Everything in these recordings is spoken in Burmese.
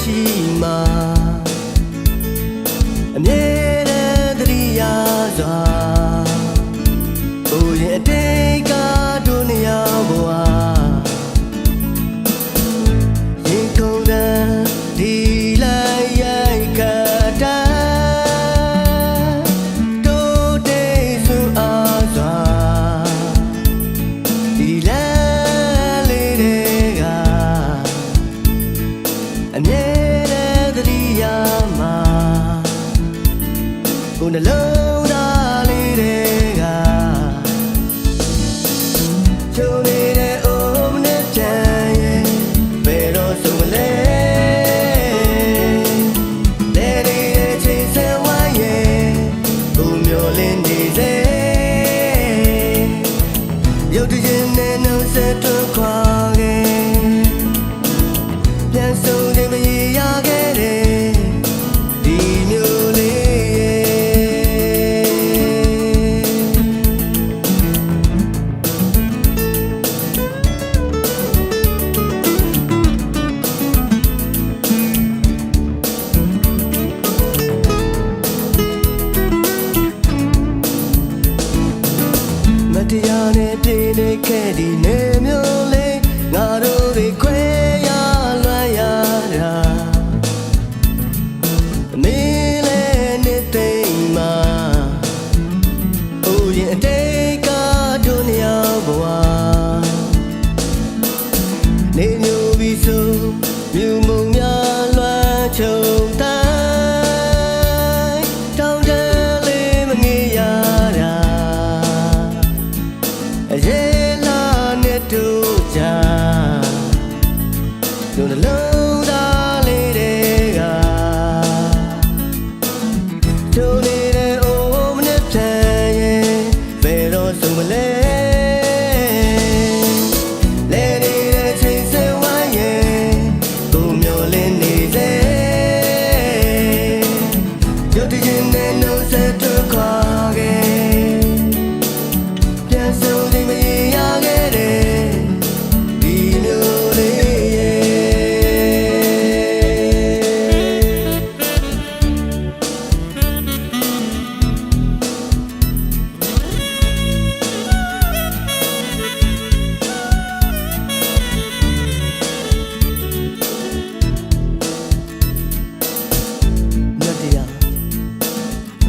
ရှိမှာအမြဲတမ်းသတိရစွာကိုယ့်ရဲ့အတိတ်ကတို့နေရာဘဝရင်ခုန်တဲ့ဒီလိုက်ရိုက်ခတ်တဲ့တို့တေးစွာအားစွာဒီလမ်းလေးတွေက အမြဲတမ်းသတိရမှာကိုယ်နှလုံးသားလေးတွေကချုံနေတဲ့အိုးမနဲ့တန်ရဲ့ဘယ်တော့ဆုံးမလဲတဲ့တဲ့ချိန်ဆဝိုင်းရဲ့ကိုမျောလင်းနေစေရုပ်တရက်နဲ့နှုတ်ဆက်ထွက်ခွာခဲ့ပြန်ဆုံးခြင်းမရခဲ့တဲ့ဒီမျိုးလေးမတရားနဲ့ပြည့်နေခဲ့ဒီနေမျိုးလေးငါတို့တွေခွဲရလွှမ်းရတာမင်းလည်းနေသိမ်းမှာအိုးရင်အတိတ်ကတို့နေရာဘဝနေမျိုးပြီးဆိုမြူမုံများလွှမ်းချုံတိုင်းတောင်းတလေးမငေးရတာအရေးလာနဲ့တို့ကြတို့နှလုံးသားလေးတွေကတို့နေတဲ့အိုးမနဲ့တန်ရဲ့ဘယ်တော့ဆုံးမလဲလဲနေတဲ့ချိန်စဝိုင်းရဲ့ကိုမျောလင်းနေစေရုပ်တရက်နဲ့နှုတ်ဆက်ထွက်ခွာခဲ့ပြန်ဆုံးခြင်းမရခဲ့တဲ့ဒီမျိုးလေးရဲ့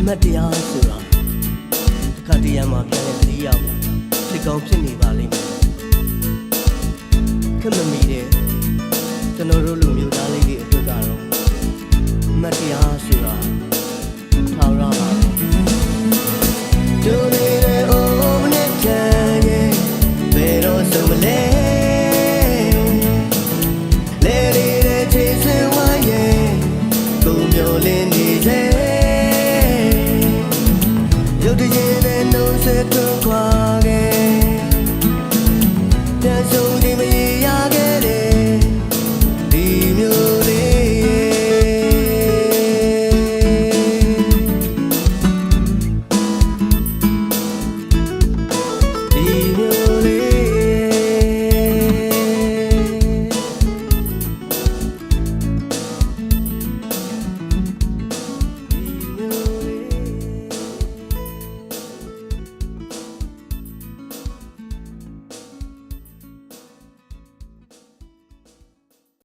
မတရားဆိုတာတစ်ခါတည်းရမှာပြန်လဲသတိရပါဖြစ်ကောင်းဖြစ်နေပါလိမ့်မယ်ခက်မမ